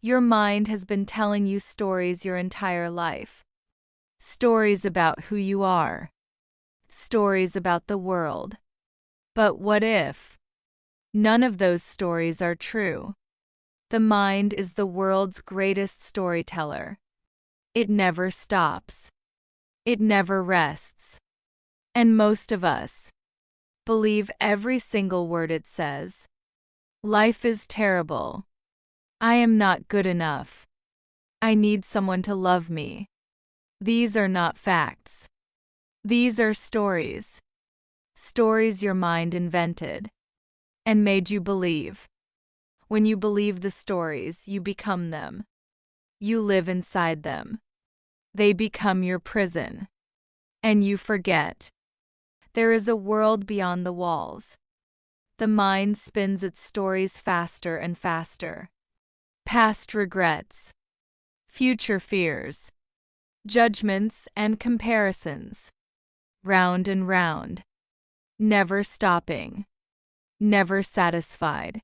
Your mind has been telling you stories your entire life. Stories about who you are. Stories about the world. But what if none of those stories are true? The mind is the world's greatest storyteller. It never stops. It never rests. And most of us believe every single word it says. Life is terrible. I am not good enough. I need someone to love me. These are not facts. These are stories. Stories your mind invented and made you believe. When you believe the stories, you become them. You live inside them. They become your prison. And you forget. There is a world beyond the walls. The mind spins its stories faster and faster. Past regrets, future fears, judgments and comparisons. Round and round. Never stopping. Never satisfied.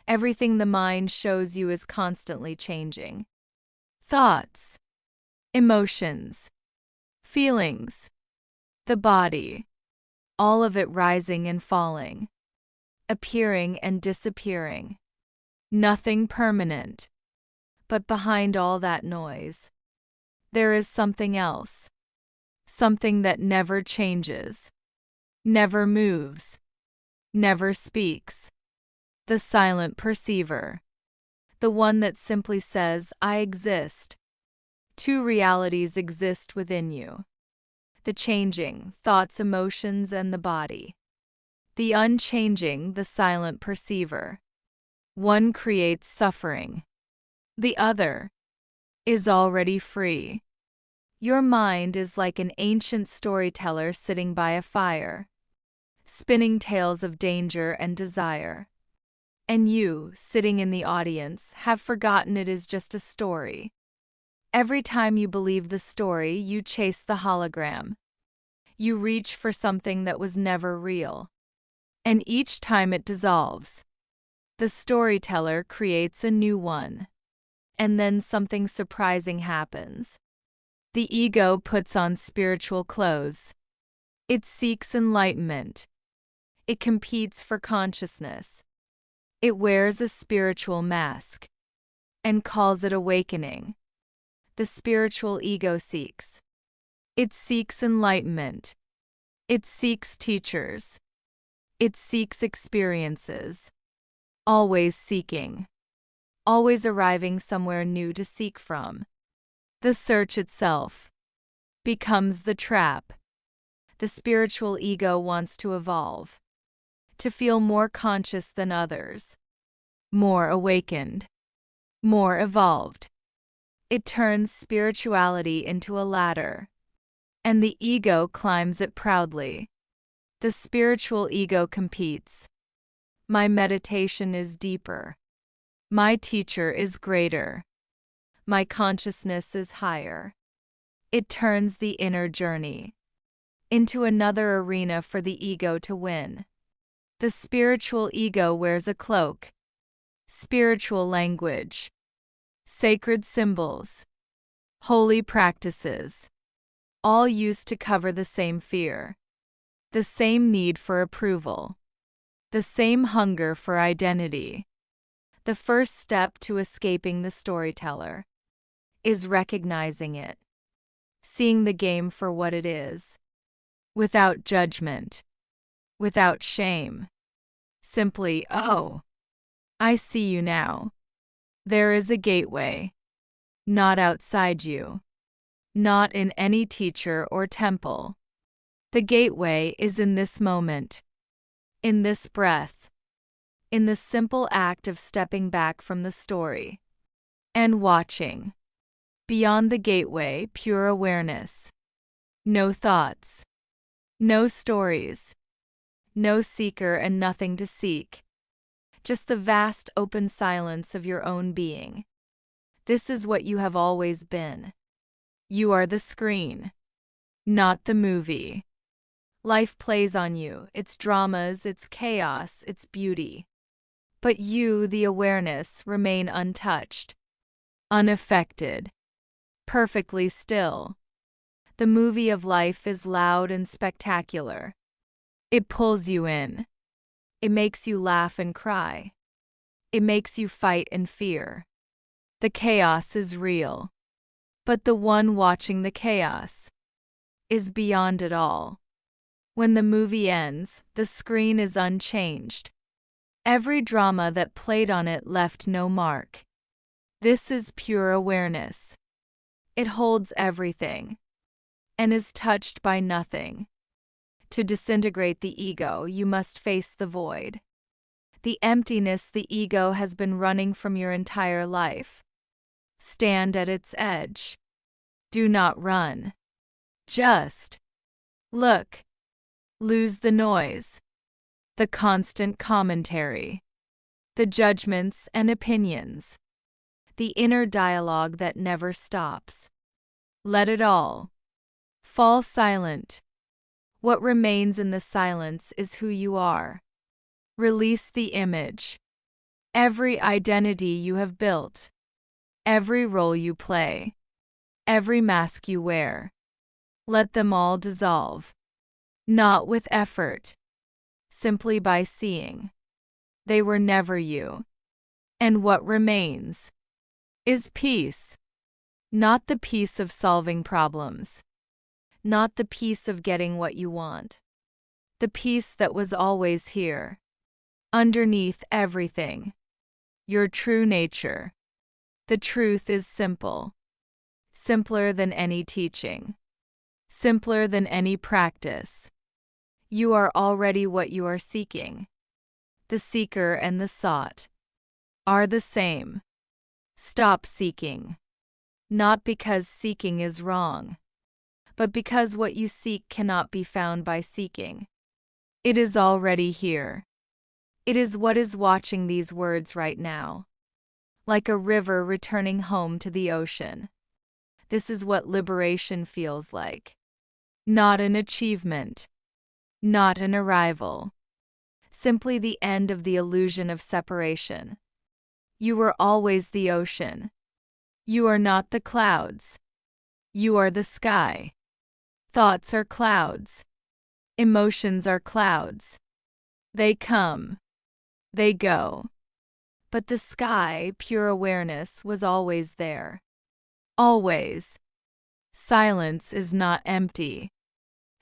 Everything the mind shows you is constantly changing. Thoughts, emotions, feelings, the body, all of it rising and falling, appearing and disappearing. Nothing permanent. But behind all that noise, there is something else. Something that never changes, never moves, never speaks. The silent perceiver. The one that simply says, I exist. Two realities exist within you. The changing, thoughts, emotions, and the body. The unchanging, the silent perceiver. One creates suffering. The other is already free. Your mind is like an ancient storyteller sitting by a fire, spinning tales of danger and desire. And you, sitting in the audience, have forgotten it is just a story. Every time you believe the story, you chase the hologram. You reach for something that was never real. And each time it dissolves, the storyteller creates a new one. And then something surprising happens. The ego puts on spiritual clothes. It seeks enlightenment. It competes for consciousness. It wears a spiritual mask and calls it awakening. The spiritual ego seeks. It seeks enlightenment. It seeks teachers. It seeks experiences. Always seeking. Always arriving somewhere new to seek from. The search itself becomes the trap. The spiritual ego wants to evolve, to feel more conscious than others, more awakened, more evolved. It turns spirituality into a ladder, and the ego climbs it proudly. The spiritual ego competes. My meditation is deeper. My teacher is greater. My consciousness is higher. It turns the inner journey into another arena for the ego to win. The spiritual ego wears a cloak. Spiritual language. Sacred symbols. Holy practices. All used to cover the same fear. The same need for approval. The same hunger for identity. The first step to escaping the storyteller is recognizing it, seeing the game for what it is, without judgment, without shame. Simply, oh, I see you now. There is a gateway, not outside you, not in any teacher or temple. The gateway is in this moment, in this breath, in the simple act of stepping back from the story and watching. Beyond the gateway, pure awareness. No thoughts. No stories. No seeker and nothing to seek. Just the vast open silence of your own being. This is what you have always been. You are the screen, not the movie. Life plays on you, its dramas, its chaos, its beauty. But you, the awareness, remain untouched. unaffected, perfectly still. The movie of life is loud and spectacular. It pulls you in. It makes you laugh and cry. It makes you fight and fear. The chaos is real. But the one watching the chaos is beyond it all. When the movie ends, the screen is unchanged. Every drama that played on it left no mark. This is pure awareness. It holds everything and is touched by nothing. To disintegrate the ego, you must face the void. The emptiness the ego has been running from your entire life. Stand at its edge. Do not run. Just look. Lose the noise, the constant commentary, the judgments and opinions, the inner dialogue that never stops. Let it all fall silent. What remains in the silence is who you are. Release the image. Every identity you have built, every role you play, every mask you wear. Let them all dissolve. Not with effort, simply by seeing. They were never you. And what remains is peace. Not the peace of solving problems. Not the peace of getting what you want. The peace that was always here. Underneath everything. Your true nature. The truth is simple. Simpler than any teaching. Simpler than any practice. You are already what you are seeking. The seeker and the sought are the same. Stop seeking. Not because seeking is wrong, but because what you seek cannot be found by seeking. It is already here. It is what is watching these words right now. Like a river returning home to the ocean. This is what liberation feels like. Not an achievement. Not an arrival. Simply the end of the illusion of separation. You were always the ocean. You are not the clouds. You are the sky. Thoughts are clouds. Emotions are clouds. They come. They go. But the sky, pure awareness, was always there. Always. Silence is not empty.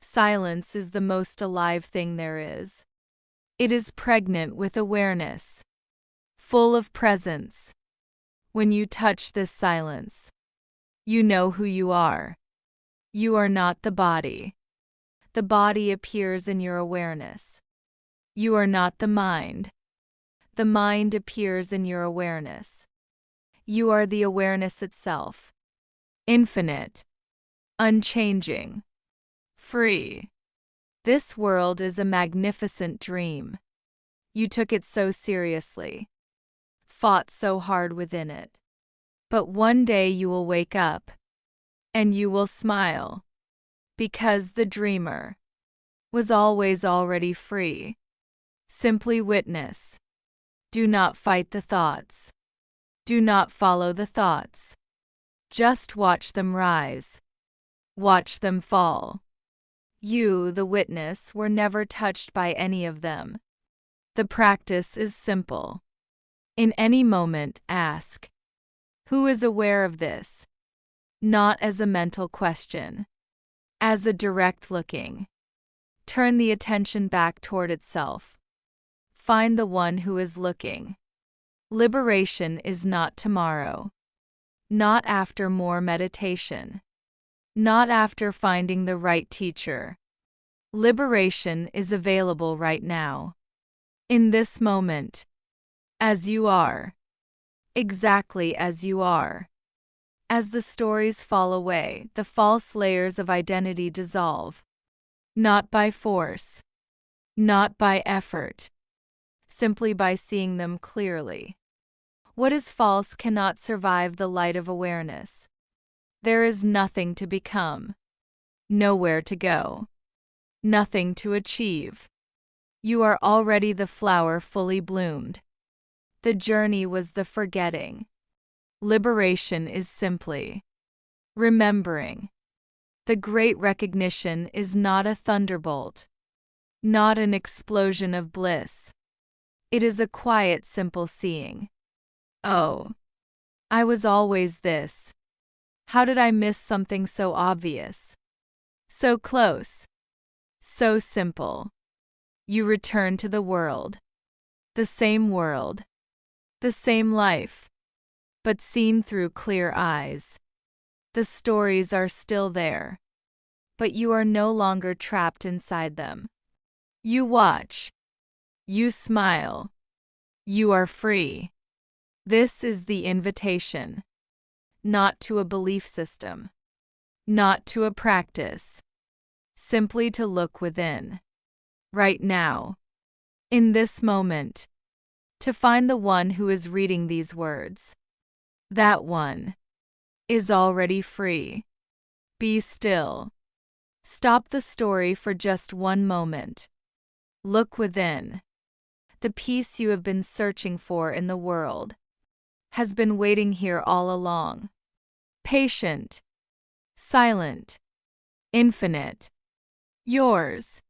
Silence is the most alive thing there is. It is pregnant with awareness, full of presence. When you touch this silence, you know who you are. You are not the body. The body appears in your awareness. You are not the mind. The mind appears in your awareness. You are the awareness itself. Infinite. Unchanging. Free. This world is a magnificent dream. You took it so seriously, fought so hard within it. But one day you will wake up, and you will smile, because the dreamer was always already free. Simply witness. Do not fight the thoughts. Do not follow the thoughts. Just watch them rise. Watch them fall. You, the witness, were never touched by any of them. The practice is simple. In any moment, ask, who is aware of this? Not as a mental question, as a direct looking. Turn the attention back toward itself. Find the one who is looking. Liberation is not tomorrow. Not after more meditation. Not after finding the right teacher. Liberation is available right now. In this moment. As you are. Exactly as you are. As the stories fall away, the false layers of identity dissolve. Not by force. Not by effort. Simply by seeing them clearly. What is false cannot survive the light of awareness. There is nothing to become. Nowhere to go. Nothing to achieve. You are already the flower fully bloomed. The journey was the forgetting. Liberation is simply remembering. The great recognition is not a thunderbolt, not an explosion of bliss. It is a quiet, simple seeing. Oh, I was always this. How did I miss something so obvious? So close. So simple. You return to the world. The same world. The same life. But seen through clear eyes. The stories are still there. But you are no longer trapped inside them. You watch. You smile. You are free. This is the invitation. Not to a belief system. Not to a practice. Simply to look within. Right now. In this moment. To find the one who is reading these words. That one is already free. Be still. Stop the story for just one moment. Look within. The peace you have been searching for in the world has been waiting here all along. Patient, silent, infinite. Yours.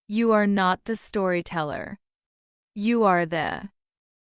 You are not the storyteller. You are the